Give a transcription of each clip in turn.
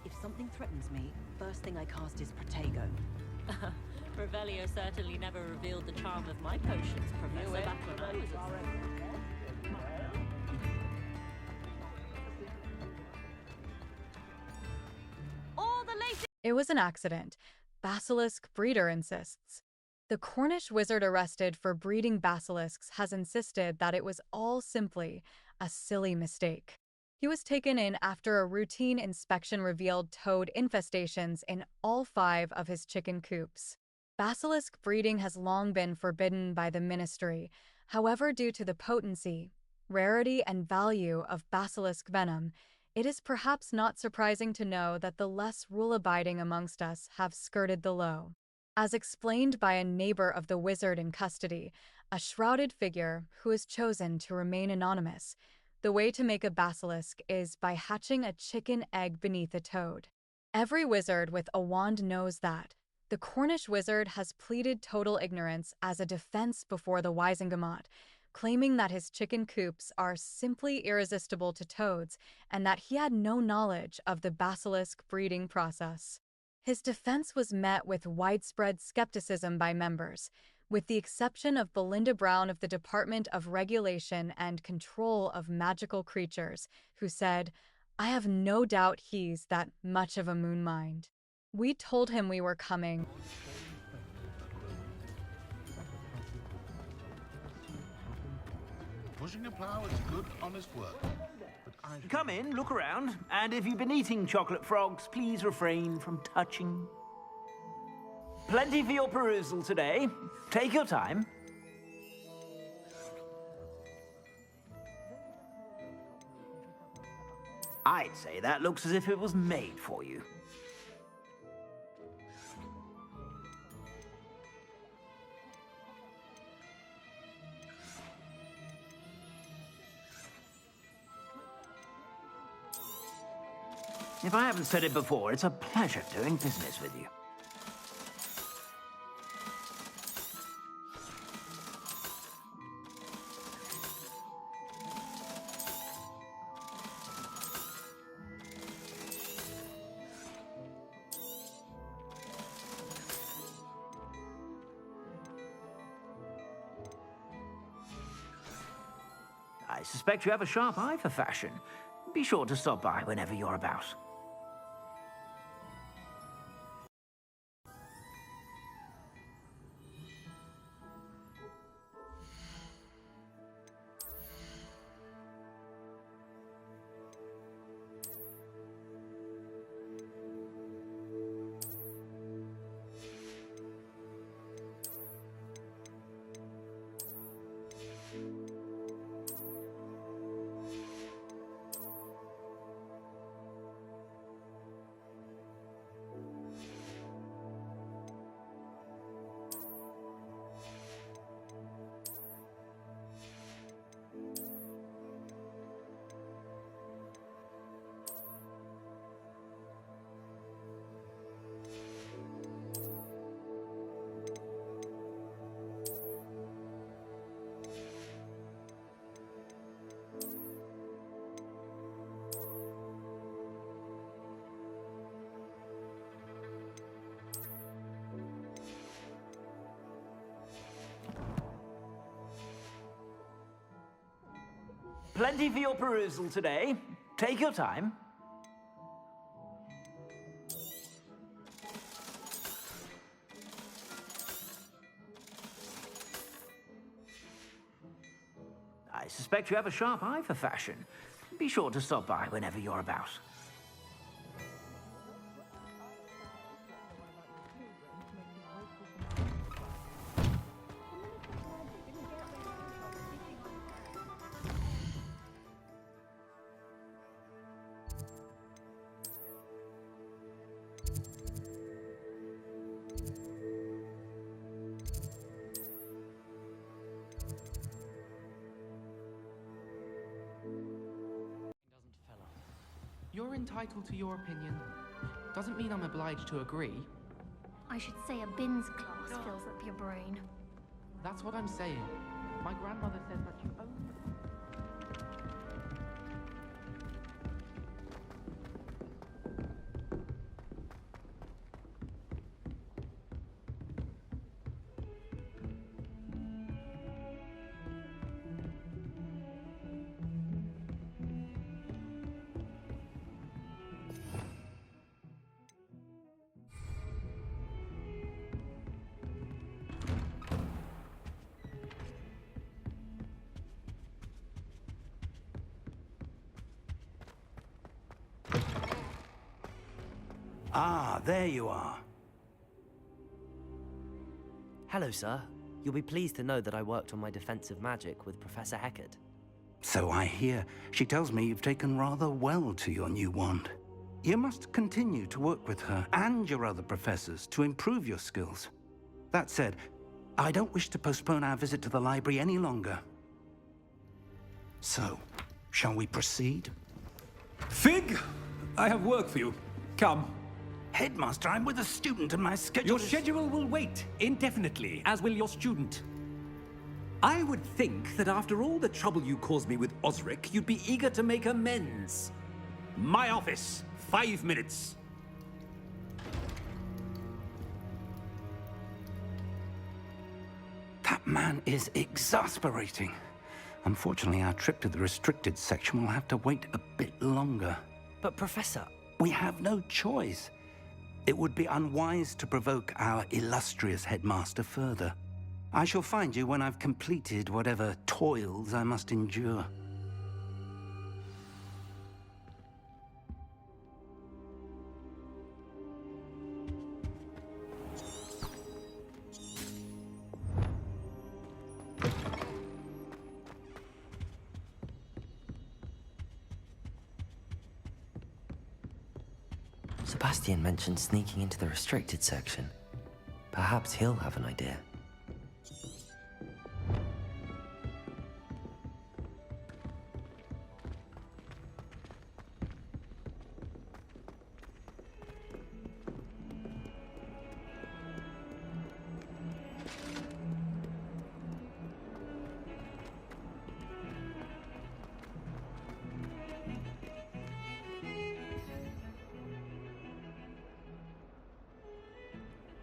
If something threatens me, first thing I cast is Protego. Revelio certainly never revealed the charm of my potions, Professor, back when I was a... All the latest... It was an accident. Basilisk breeder insists. The Cornish wizard arrested for breeding basilisks has insisted that it was all simply a silly mistake. He was taken in after a routine inspection revealed toad infestations in all 5 of his chicken coops. Basilisk breeding has long been forbidden by the ministry. However, due to the potency, rarity, and value of basilisk venom, it is perhaps not surprising to know that the less rule-abiding amongst us have skirted the law. As explained by a neighbor of the wizard in custody, a shrouded figure who has chosen to remain anonymous, the way to make a basilisk is by hatching a chicken egg beneath a toad. Every wizard with a wand knows that. The Cornish wizard has pleaded total ignorance as a defense before the Wisingamot, claiming that his chicken coops are simply irresistible to toads and that he had no knowledge of the basilisk breeding process. His defense was met with widespread skepticism by members, with the exception of Belinda Brown of the Department of Regulation and Control of Magical Creatures, who said, "I have no doubt he's that much of a moon mind. We told him we were coming." Pushing a plow is good, honest work. But Come in, look around, and if you've been eating chocolate frogs, please refrain from touching. Plenty for your perusal today. Take your time. I'd say that looks as if it was made for you. If I haven't said it before, it's a pleasure doing business with you. I suspect you have a sharp eye for fashion. Be sure to stop by whenever you're about. Plenty for your perusal today. Take your time. I suspect you have a sharp eye for fashion. Be sure to stop by whenever you're about. You're entitled to your opinion. Doesn't mean I'm obliged to agree. I should say a bins class fills up your brain. That's what I'm saying. My grandmother says that you own... Ah, there you are. Hello, sir. You'll be pleased to know that I worked on my defensive magic with Professor Heckard. So I hear. She tells me you've taken rather well to your new wand. You must continue to work with her and your other professors to improve your skills. That said, I don't wish to postpone our visit to the library any longer. So, shall we proceed? Fig! I have work for you. Come. Headmaster, I'm with a student and my schedule Your schedule will wait indefinitely, as will your student. I would think that after all the trouble you caused me with Osric, you'd be eager to make amends. My office, 5 minutes. That man is exasperating. Unfortunately, our trip to the restricted section will have to wait a bit longer. But, Professor... We have no choice. It would be unwise to provoke our illustrious headmaster further. I shall find you when I've completed whatever toils I must endure. Sebastian mentioned sneaking into the restricted section. Perhaps he'll have an idea.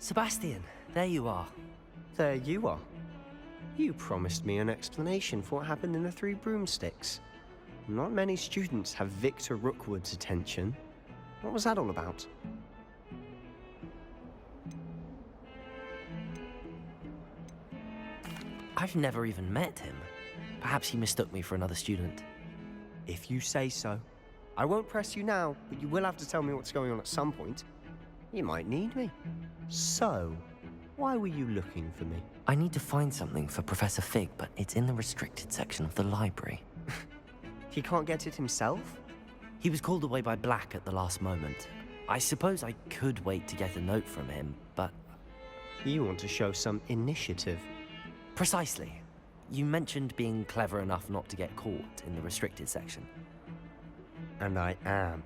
Sebastian, there you are. There you are. You promised me an explanation for what happened in the Three Broomsticks. Not many students have Victor Rookwood's attention. What was that all about? I've never even met him. Perhaps he mistook me for another student. If you say so. I won't press you now, but you will have to tell me what's going on at some point. You might need me. So, why were you looking for me? I need to find something for Professor Fig, but it's in the restricted section of the library. He can't get it himself? He was called away by Black at the last moment. I suppose I could wait to get a note from him, but... You want to show some initiative. Precisely. You mentioned being clever enough not to get caught in the restricted section. And I am.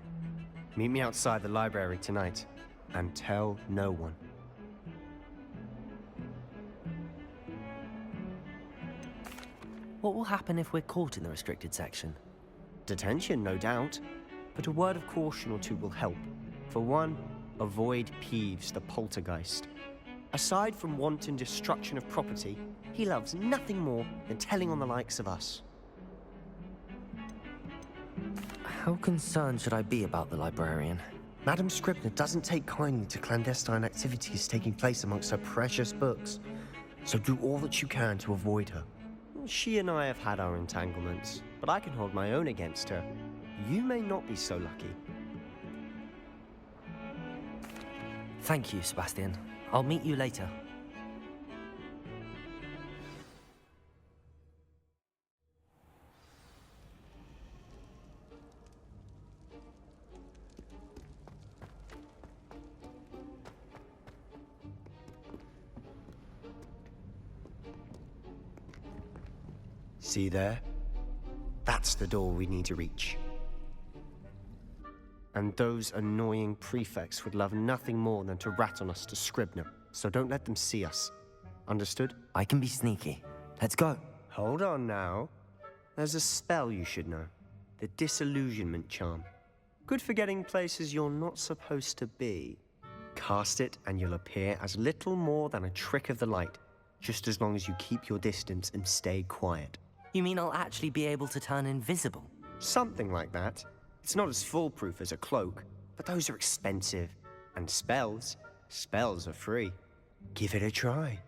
Meet me outside the library tonight, and tell no one. What will happen if we're caught in the restricted section? Detention, no doubt. But a word of caution or two will help. For one, avoid Peeves, the poltergeist. Aside from wanton destruction of property, he loves nothing more than telling on the likes of us. How concerned should I be about the librarian? Madam Scribner doesn't take kindly to clandestine activities taking place amongst her precious books, so do all that you can to avoid her. She and I have had our entanglements, but I can hold my own against her. You may not be so lucky. Thank you, Sebastian. I'll meet you later. See there? That's the door we need to reach. And those annoying prefects would love nothing more than to rat on us to Scribner, so don't let them see us. Understood? I can be sneaky. Let's go. Hold on now. There's a spell you should know. The Disillusionment Charm. Good for getting places you're not supposed to be. Cast it and you'll appear as little more than a trick of the light, just as long as you keep your distance and stay quiet. You mean I'll actually be able to turn invisible? Something like that. It's not as foolproof as a cloak, but those are expensive. And spells are free. Give it a try.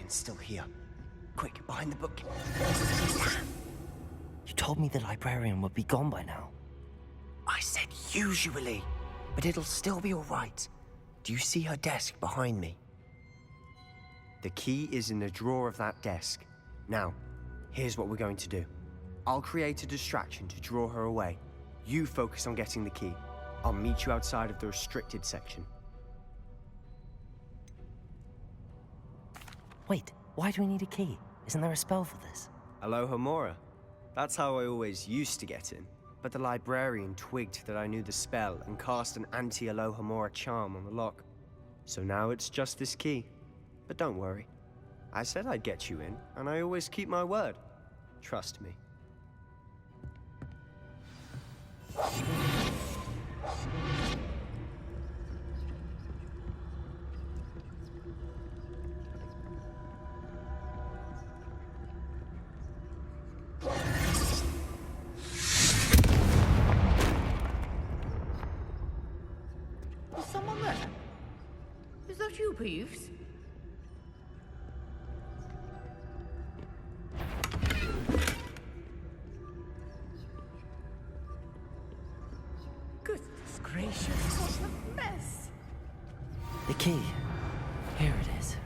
Still here. Quick, behind the book. You told me the librarian would be gone by now. I said usually, but it'll still be all right. Do you see her desk behind me? The key is in the drawer of that desk. Now, here's what we're going to do. I'll create a distraction to draw her away. You focus on getting the key. I'll meet you outside of the restricted section. Wait, why do we need a key? Isn't there a spell for this? Alohomora. That's how I always used to get in. But the librarian twigged that I knew the spell and cast an anti-Alohomora charm on the lock. So now it's just this key. But don't worry. I said I'd get you in, and I always keep my word. Trust me. Is someone there? Is that you, Peeves? Goodness gracious, what a mess! The key. Here it is.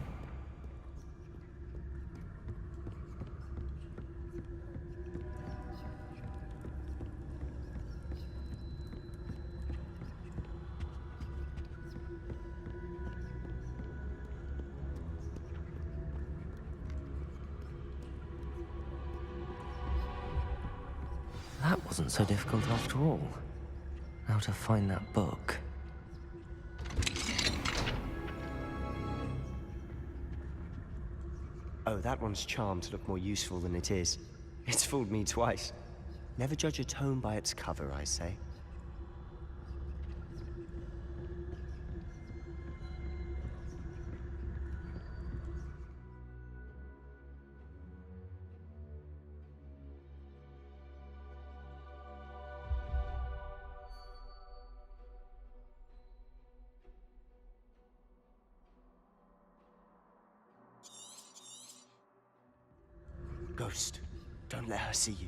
That wasn't so difficult after all. Now to find that book. Oh, that one's charmed to look more useful than it is. It's fooled me twice. Never judge a tome by its cover, I say. Ghost, don't let her see you.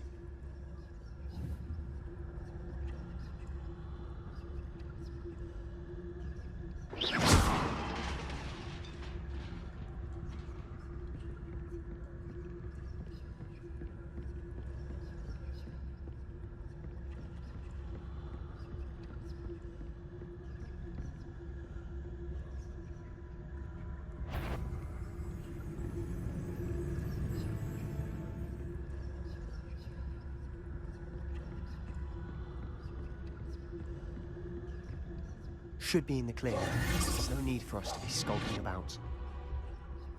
Should be in the clear. There's no need for us to be skulking about.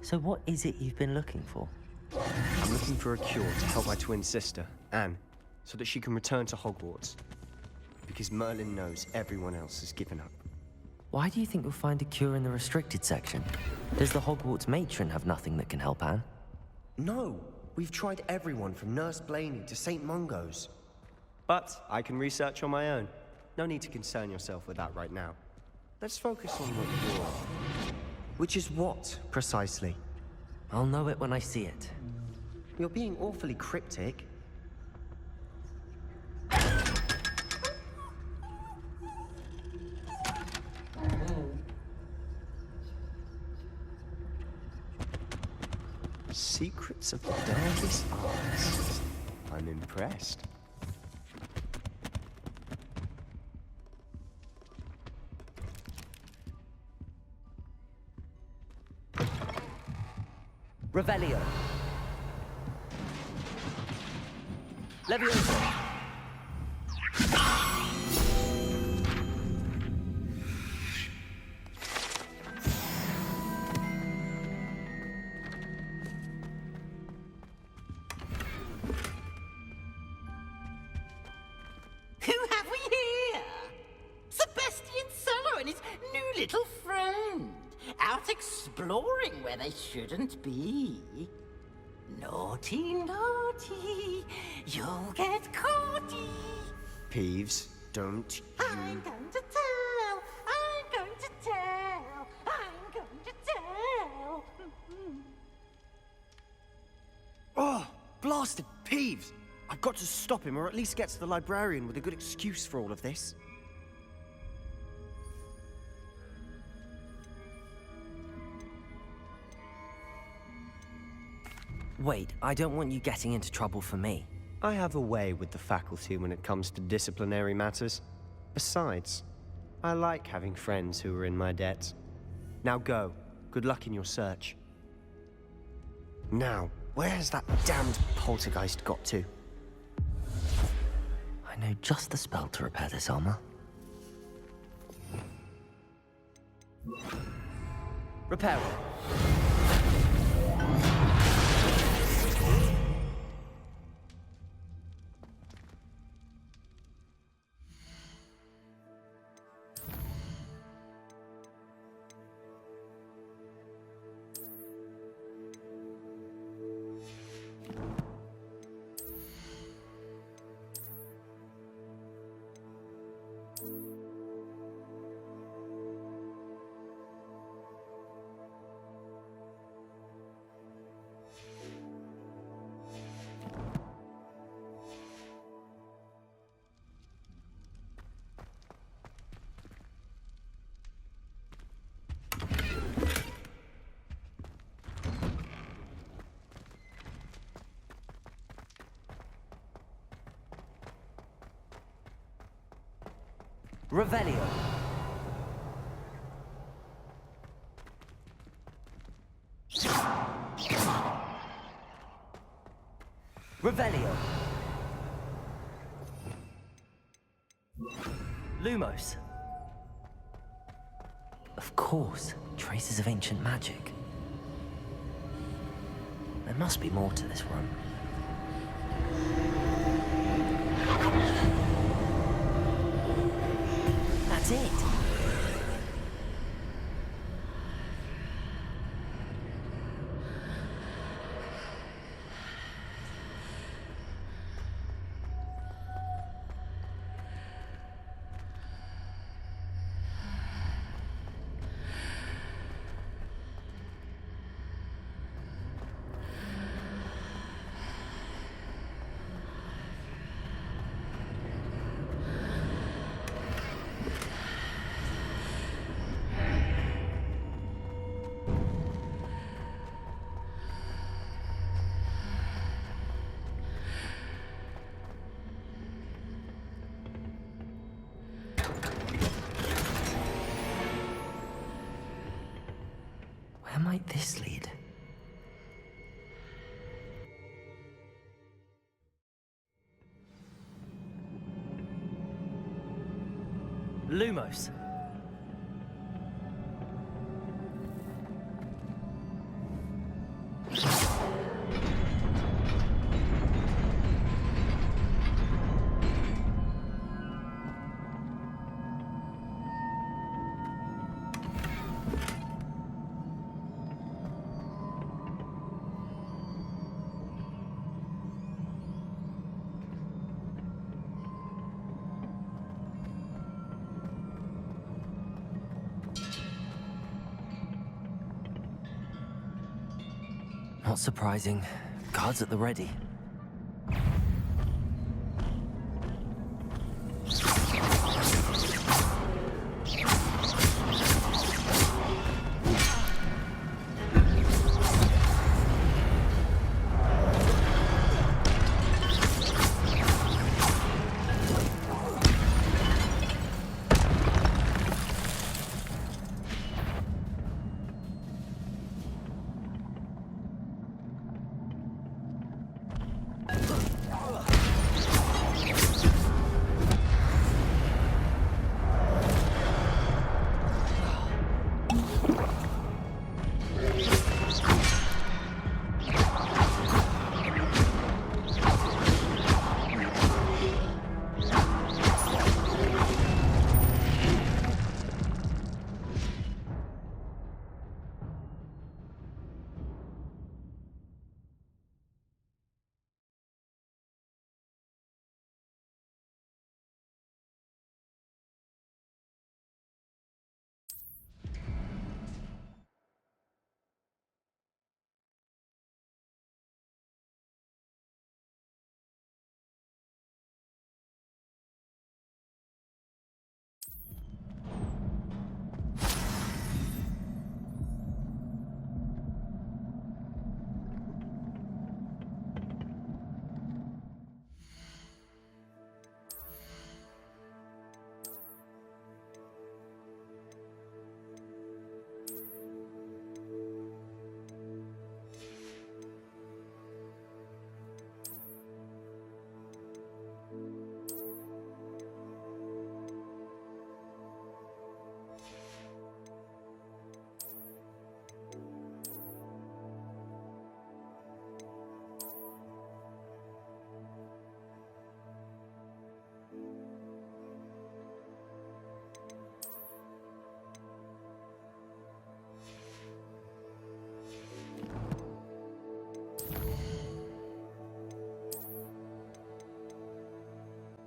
So what is it you've been looking for? I'm looking for a cure to help my twin sister, Anne, so that she can return to Hogwarts. Because Merlin knows everyone else has given up. Why do you think you'll find a cure in the restricted section? Does the Hogwarts matron have nothing that can help Anne? No! We've tried everyone from Nurse Blaney to St. Mungo's. But I can research on my own. No need to concern yourself with that right now. Let's focus on what you're... Which is what, precisely? I'll know it when I see it. You're being awfully cryptic. Secrets of the darkest arts. I'm impressed. Revelio. Levioso. Who have we here? Sebastian Sallow and his new little friend. Out exploring where they shouldn't be. Naughty, naughty, you'll get caughty. Peeves, don't you... I'm going to tell, I'm going to tell, I'm going to tell. Oh, blasted Peeves! I've got to stop him, or at least get to the librarian with a good excuse for all of this. Wait, I don't want you getting into trouble for me. I have a way with the faculty when it comes to disciplinary matters. Besides, I like having friends who are in my debt. Now go. Good luck in your search. Now, where has that damned poltergeist got to? I know just the spell to repair this armor. Repair it. Revelio. Revelio. Lumos. Of course, traces of ancient magic. There must be more to this room. That's it. Where might this lead? Lumos. Not surprising. Guards at the ready.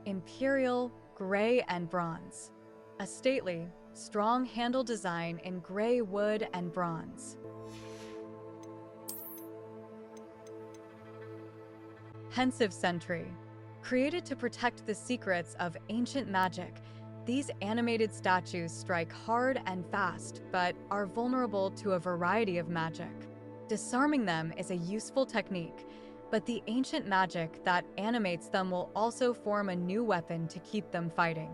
Imperial, gray and bronze. A stately, strong handle design in gray wood and bronze. Pensive Sentry. Created to protect the secrets of ancient magic, these animated statues strike hard and fast, but are vulnerable to a variety of magic. Disarming them is a useful technique, but the ancient magic that animates them will also form a new weapon to keep them fighting.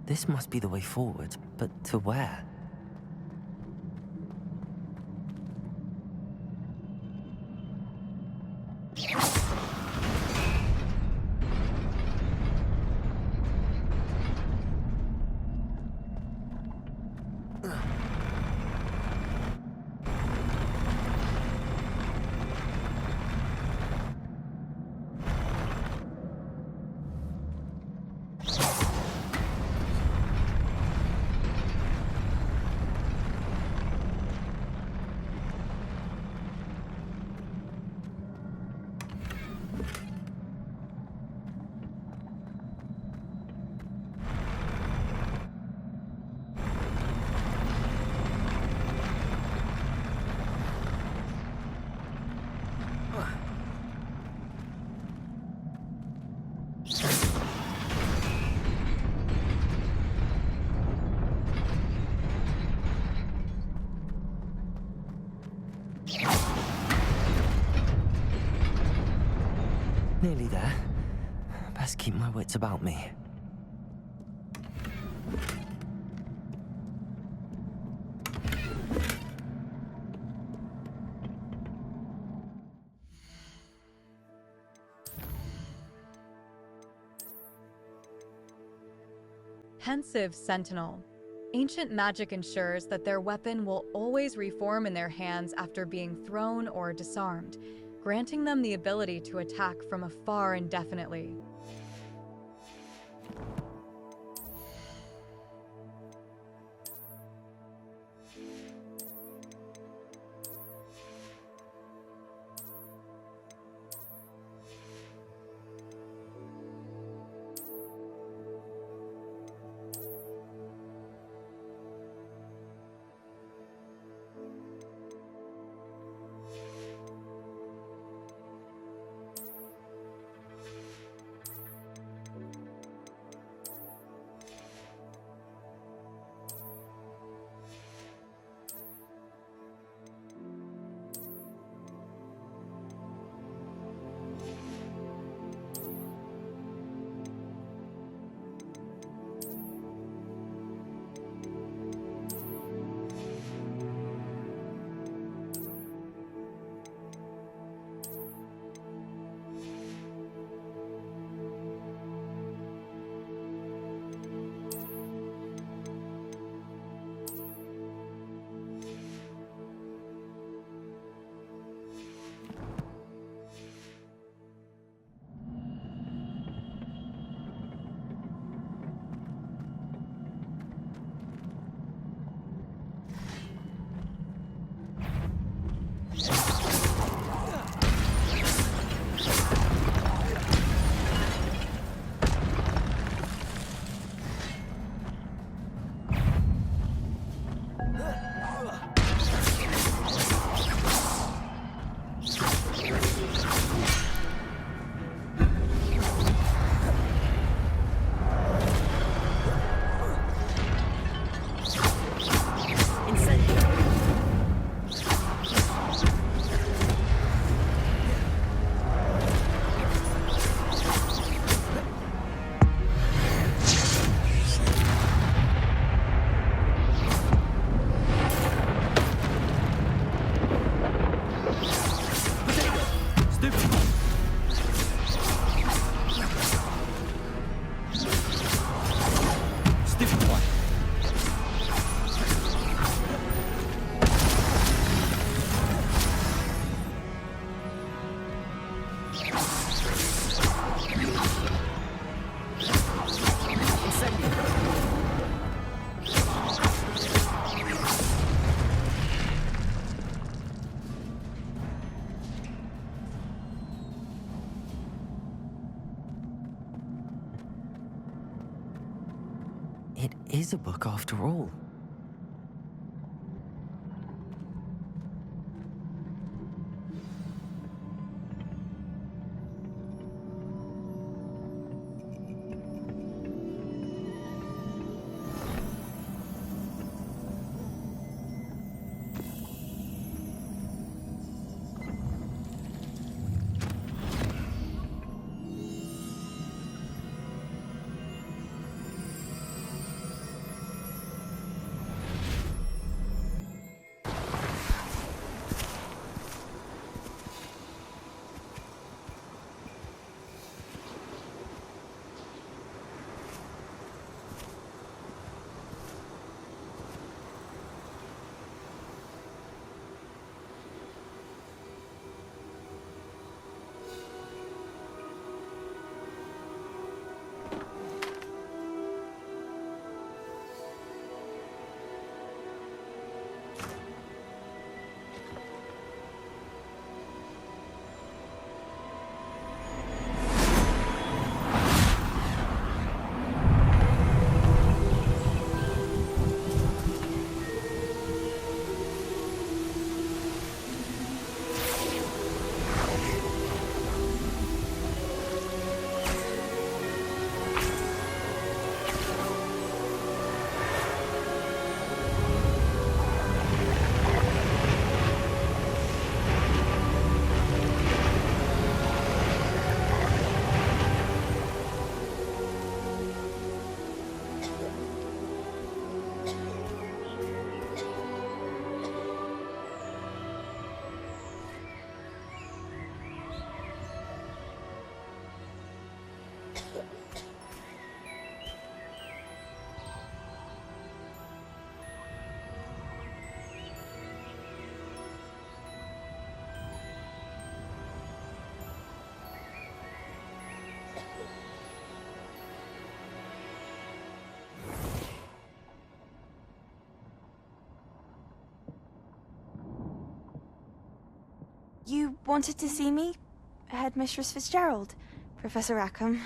This must be the way forward, but to where? Nearly there. Best keep my wits about me. Pensive Sentinel. Ancient magic ensures that their weapon will always reform in their hands after being thrown or disarmed, granting them the ability to attack from afar indefinitely. It is a book after all. You wanted to see me? Headmistress Fitzgerald, Professor Rackham.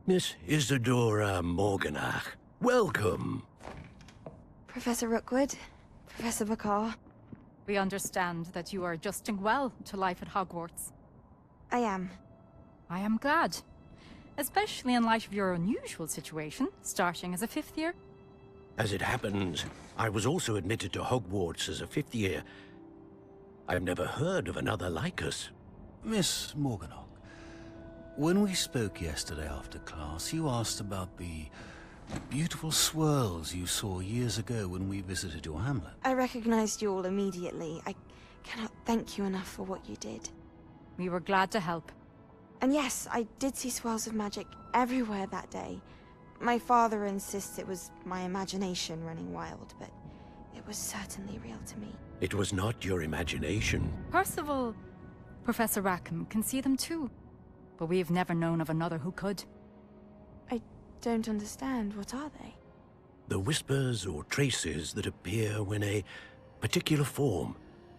Miss Isadora Morganach, welcome. Professor Rookwood, Professor Bakar. We understand that you are adjusting well to life at Hogwarts. I am. I am glad. Especially in light of your unusual situation, starting as a 5th year. As it happens, I was also admitted to Hogwarts as a 5th year. I've never heard of another like us. Miss Morganach, when we spoke yesterday after class, you asked about the beautiful swirls you saw years ago when we visited your hamlet. I recognized you all immediately. I cannot thank you enough for what you did. We were glad to help. And yes, I did see swirls of magic everywhere that day. My father insists it was my imagination running wild, but it was certainly real to me. It was not your imagination. Percival, Professor Rackham can see them too. But we've never known of another who could. I don't understand. What are they? The whispers or traces that appear when a particular form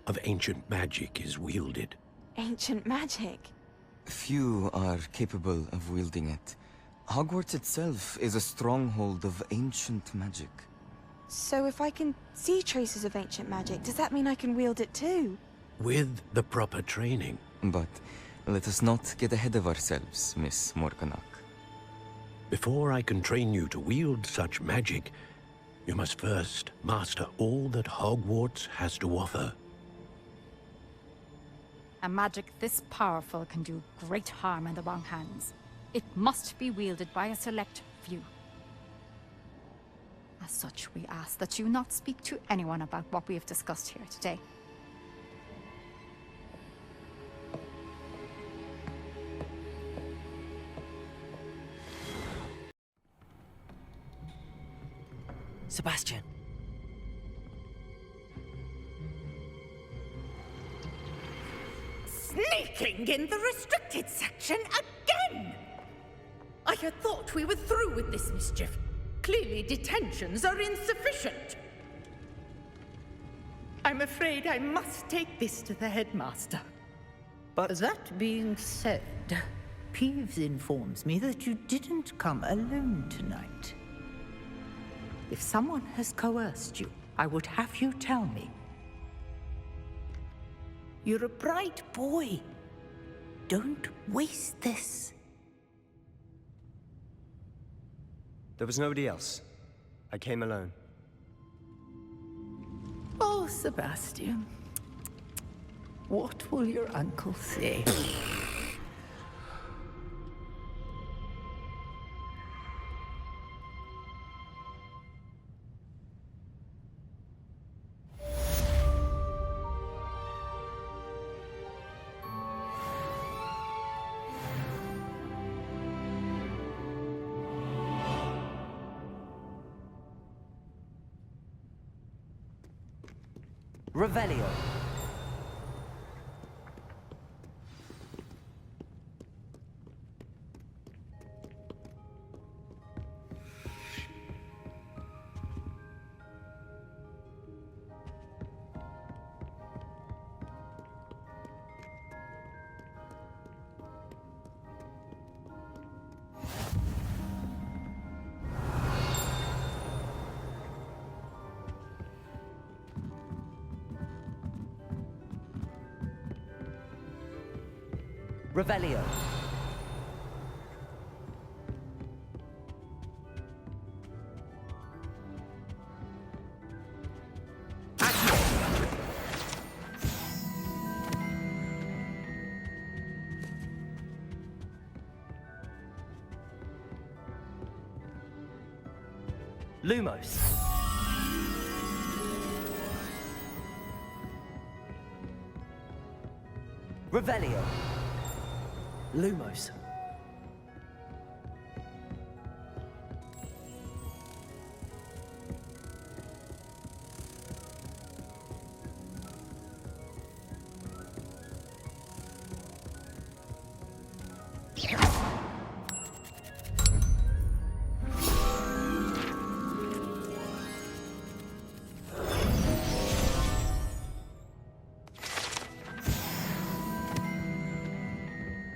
of ancient magic is wielded. Ancient magic? Few are capable of wielding it. Hogwarts itself is a stronghold of ancient magic. So if I can see traces of ancient magic, does that mean I can wield it too? With the proper training. But let us not get ahead of ourselves, Miss Morganach. Before I can train you to wield such magic, you must first master all that Hogwarts has to offer. A magic this powerful can do great harm in the wrong hands. It must be wielded by a select few. As such, we ask that you not speak to anyone about what we have discussed here today. Sebastian. Sneaking in the restricted section again! I had thought we were through with this mischief. Clearly detentions are insufficient. I'm afraid I must take this to the headmaster. But that being said, Peeves informs me that you didn't come alone tonight. If someone has coerced you, I would have you tell me. You're a bright boy. Don't waste this. There was nobody else. I came alone. Oh, Sebastian. What will your uncle say? Revelio. Revelio. Lumos. Revelio. Lumos.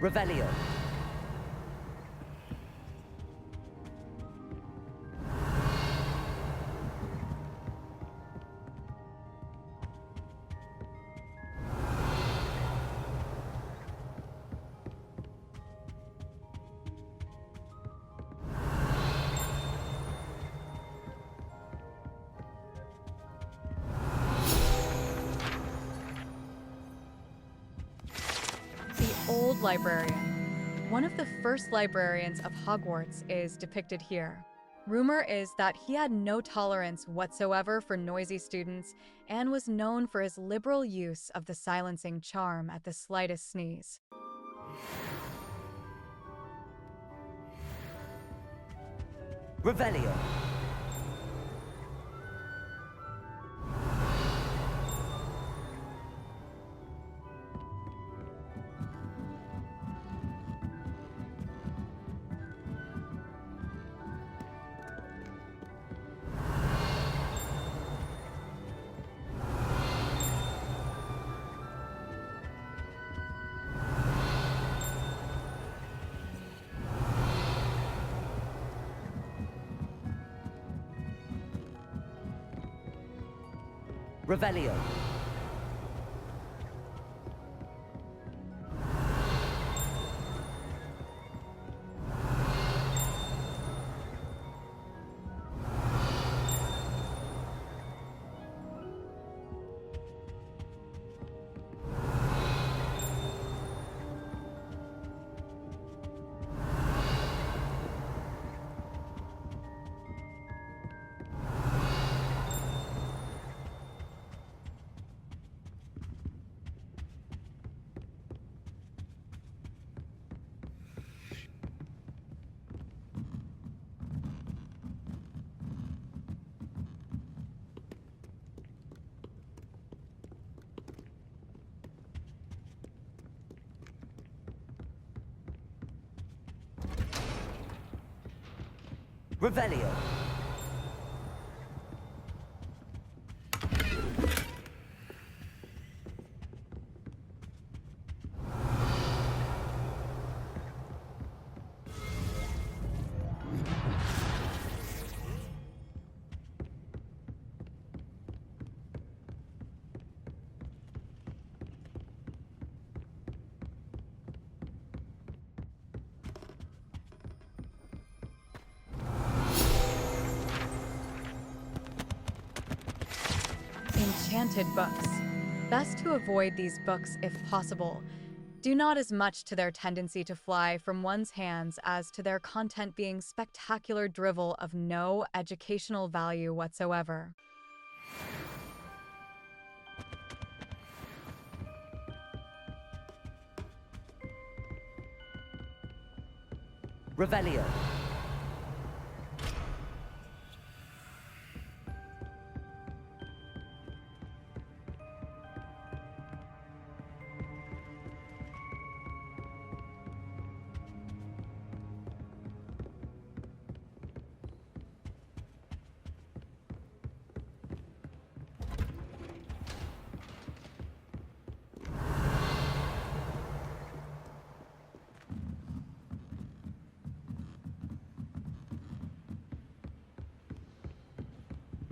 Revelio. Old librarian. One of the first librarians of Hogwarts is depicted here. Rumor is that he had no tolerance whatsoever for noisy students and was known for his liberal use of the silencing charm at the slightest sneeze. Revelio. Revelio. Revelio. enchanted books. Best to avoid these books if possible, due not as much to their tendency to fly from one's hands as to their content being spectacular drivel of no educational value whatsoever. Revelio.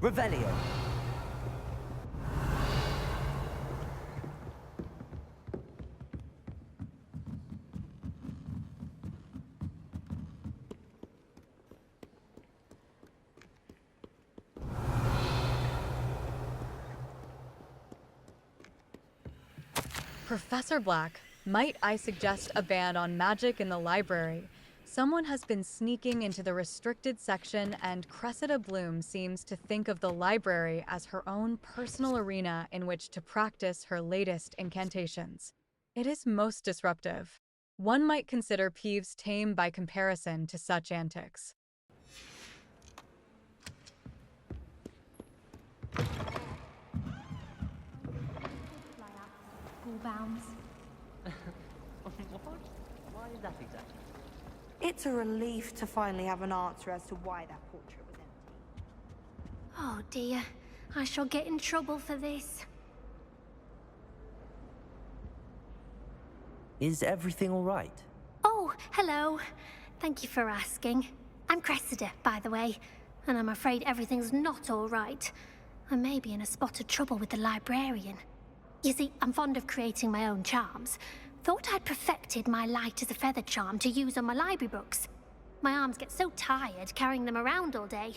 Revelio. Professor Black, might I suggest a ban on magic in the library? Someone has been sneaking into the restricted section, and Cressida Bloom seems to think of the library as her own personal arena in which to practice her latest incantations. It is most disruptive. One might consider Peeves tame by comparison to such antics. School bounds. What? Why is that exactly? It's a relief to finally have an answer as to why that portrait was empty. Oh dear, I shall get in trouble for this. Is everything all right? Oh, hello. Thank you for asking. I'm Cressida, by the way, and I'm afraid everything's not all right. I may be in a spot of trouble with the librarian. You see, I'm fond of creating my own charms. Thought I'd perfected my light as a feather charm to use on my library books. My arms get so tired carrying them around all day.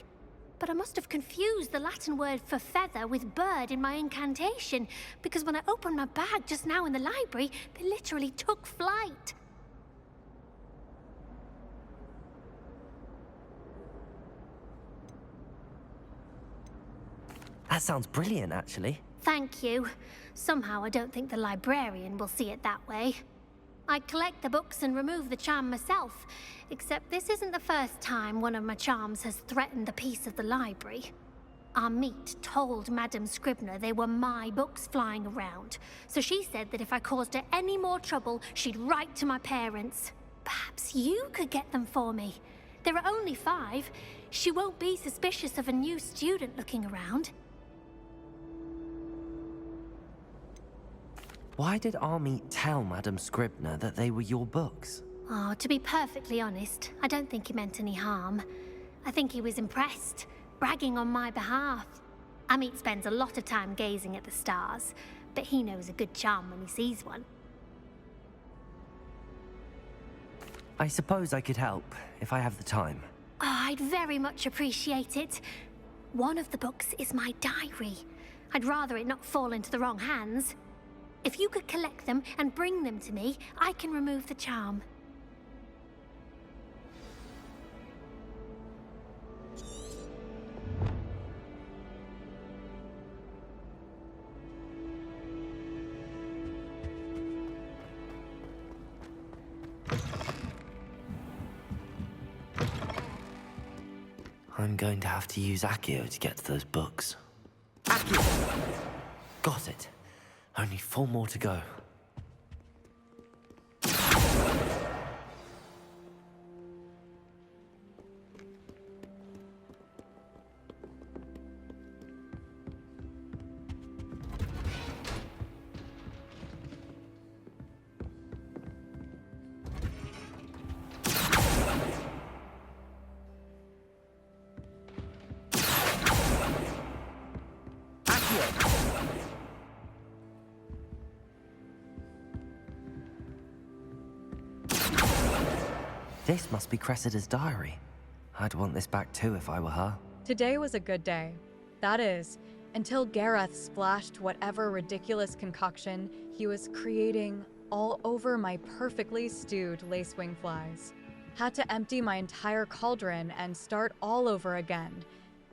But I must have confused the Latin word for feather with bird in my incantation, because when I opened my bag just now in the library, they literally took flight. That sounds brilliant, actually. Thank you. Somehow I don't think the librarian will see it that way. I collect the books and remove the charm myself, except this isn't the first time one of my charms has threatened the peace of the library. Our meet told Madame Scribner they were my books flying around, so she said that if I caused her any more trouble, she'd write to my parents. Perhaps you could get them for me. There are only 5. She won't be suspicious of a new student looking around. Why did Army tell Madame Scribner that they were your books? Oh, to be perfectly honest, I don't think he meant any harm. I think he was impressed, bragging on my behalf. Amit spends a lot of time gazing at the stars, but he knows a good charm when he sees one. I suppose I could help, if I have the time. Oh, I'd very much appreciate it. One of the books is my diary. I'd rather it not fall into the wrong hands. If you could collect them and bring them to me, I can remove the charm. I'm going to have to use Accio to get to those books. Accio! Got it. Only 4 more to go. This must be Cressida's diary. I'd want this back too if I were her. Today was a good day. That is, until Gareth splashed whatever ridiculous concoction he was creating all over my perfectly stewed lacewing flies. Had to empty my entire cauldron and start all over again.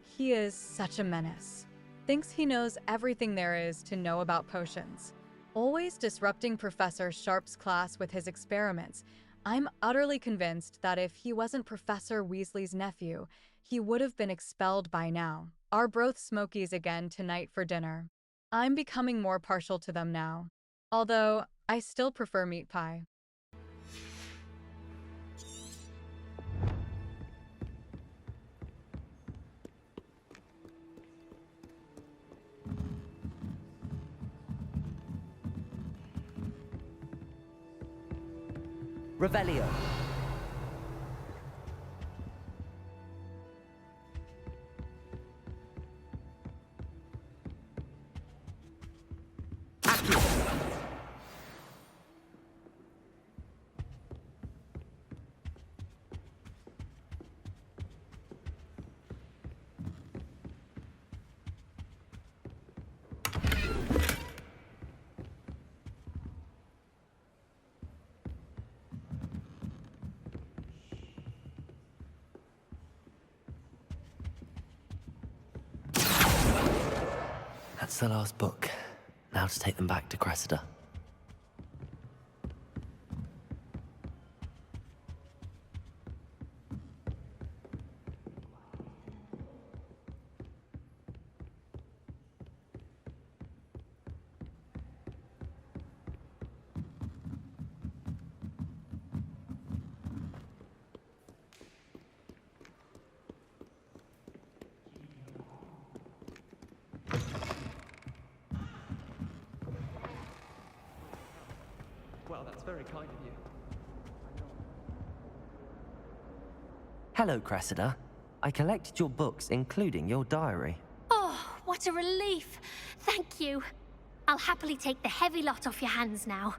He is such a menace. Thinks he knows everything there is to know about potions. Always disrupting Professor Sharp's class with his experiments. I'm utterly convinced that if he wasn't Professor Weasley's nephew, he would have been expelled by now. Are both Smokies again tonight for dinner? I'm becoming more partial to them now, although I still prefer meat pie. Revelio. That's the last book. Now to take them back to Cressida. Well, that's very kind of you. Hello, Cressida. I collected your books, including your diary. Oh, what a relief. Thank you. I'll happily take the heavy lot off your hands now.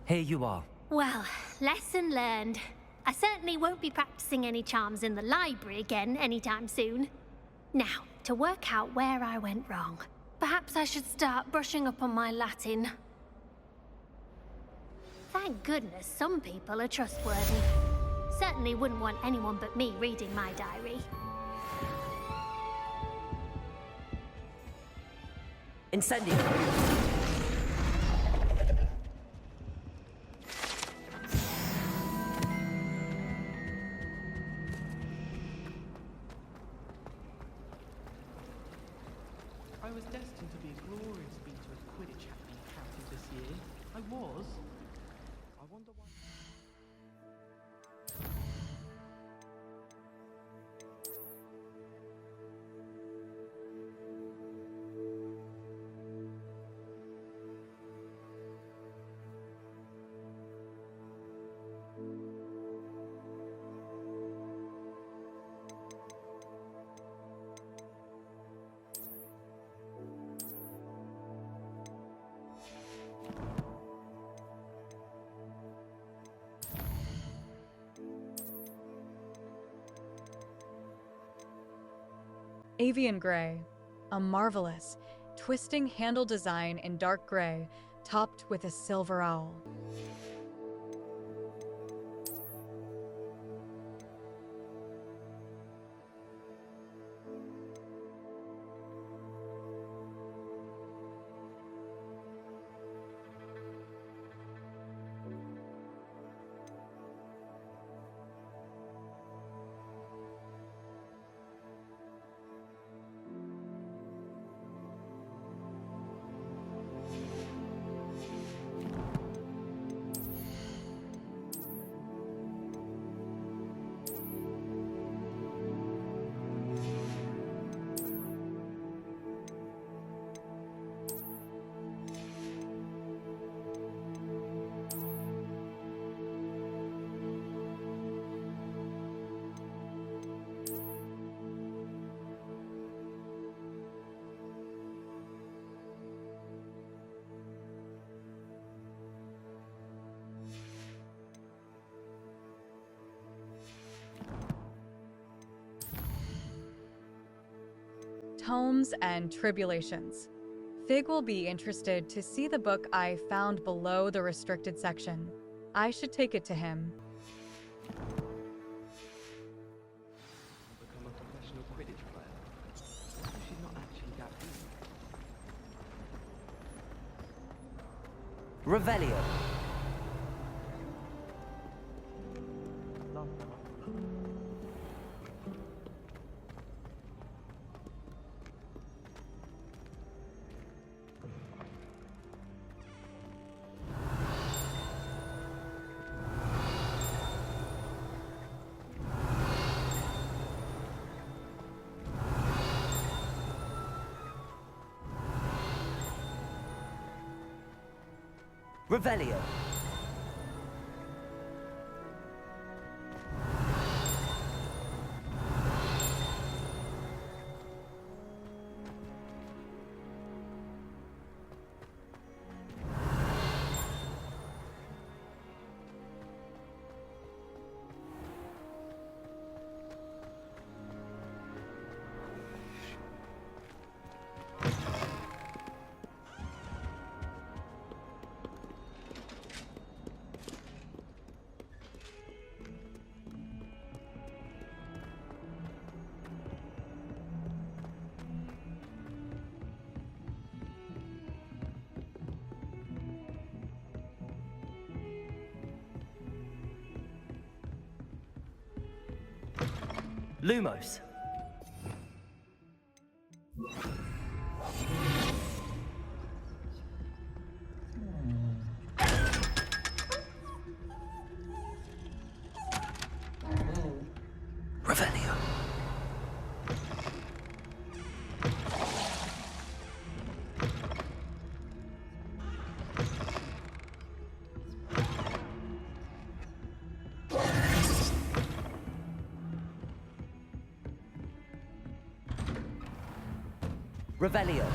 Here you are. Well, lesson learned. I certainly won't be practicing any charms in the library again anytime soon. Now, to work out where I went wrong. Perhaps I should start brushing up on my Latin. Thank goodness some people are trustworthy. Certainly wouldn't want anyone but me reading my diary. Incendio. I was destined to be a glorious beater of Quidditch at the county this year. I was. I wonder why. Avian Gray, a marvelous, twisting handle design in dark gray, topped with a silver owl. Tomes and Tribulations. Fig will be interested to see the book I found below the restricted section. I should take it to him. Become a professional Quidditch player. She's not actually that good. Revelio. Revelio. Lumos. Revelio. Revelio.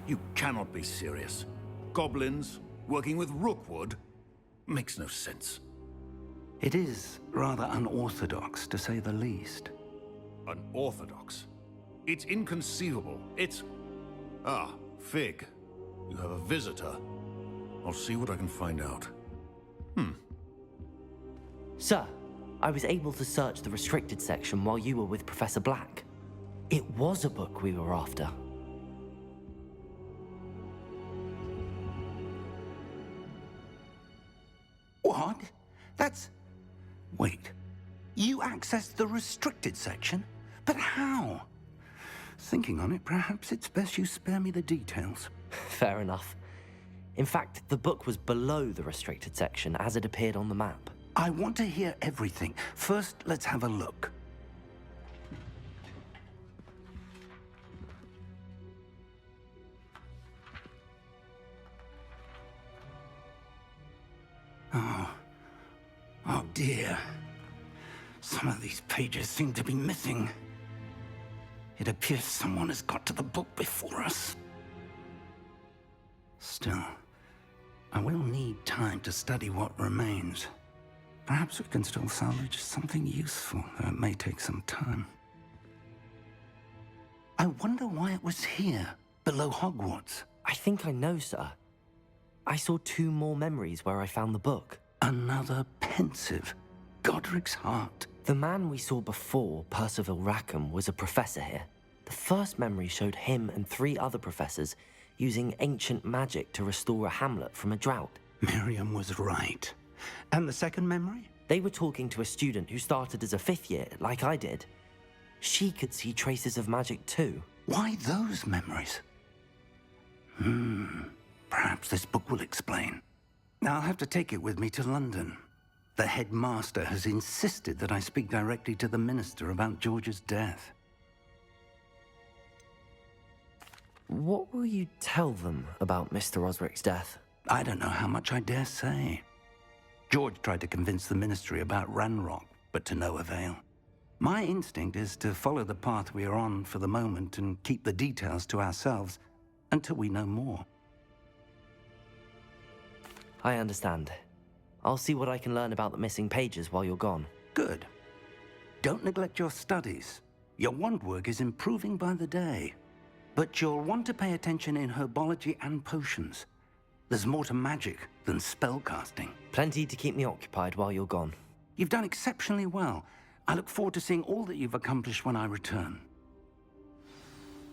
You cannot be serious. Goblins working with Rookwood makes no sense. It is rather unorthodox, to say the least. Unorthodox? It's inconceivable. It's... Ah, Fig. You have a visitor. I'll see what I can find out. Sir, I was able to search the restricted section while you were with Professor Black. It was a book we were after. What? That's... Wait. You accessed the restricted section? But how? Thinking on it, perhaps it's best you spare me the details. Fair enough. In fact, the book was below the restricted section as it appeared on the map. I want to hear everything. First, let's have a look. Oh dear. Some of these pages seem to be missing. It appears someone has got to the book before us. Still, I will need time to study what remains. Perhaps we can still salvage something useful, though it may take some time. I wonder why it was here, below Hogwarts. I think I know, sir. I saw 2 more memories where I found the book. Another pensive. Godric's heart. The man we saw before, Percival Rackham, was a professor here. The first memory showed him and 3 other professors using ancient magic to restore a hamlet from a drought. Miriam was right. And the second memory? They were talking to a student who started as a 5th year, like I did. She could see traces of magic too. Why those memories? Perhaps this book will explain. Now I'll have to take it with me to London. The headmaster has insisted that I speak directly to the minister about George's death. What will you tell them about Mr. Osric's death? I don't know how much I dare say. George tried to convince the ministry about Ranrock, but to no avail. My instinct is to follow the path we are on for the moment and keep the details to ourselves until we know more. I understand. I'll see what I can learn about the missing pages while you're gone. Good. Don't neglect your studies. Your wand work is improving by the day. But you'll want to pay attention in herbology and potions. There's more to magic than spellcasting. Plenty to keep me occupied while you're gone. You've done exceptionally well. I look forward to seeing all that you've accomplished when I return.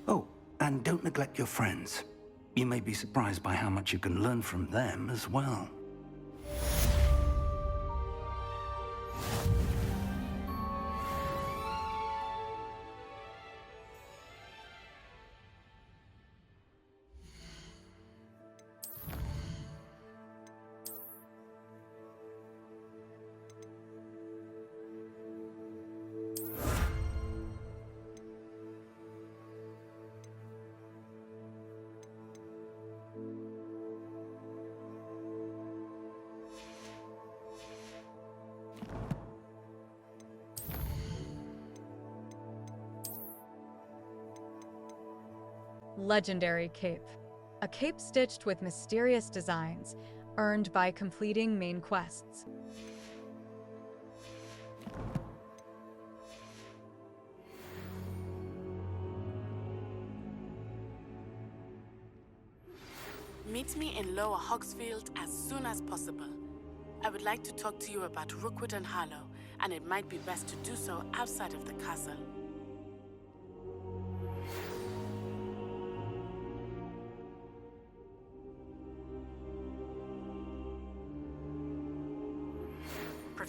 Oh, and don't neglect your friends. You may be surprised by how much you can learn from them as well. Legendary Cape. A cape stitched with mysterious designs, earned by completing main quests. Meet me in Lower Hogsfield as soon as possible. I would like to talk to you about Rookwood and Harlow, and it might be best to do so outside of the castle.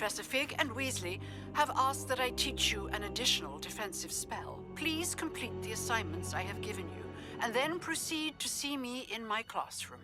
Professor Fig and Weasley have asked that I teach you an additional defensive spell. Please complete the assignments I have given you, and then proceed to see me in my classroom.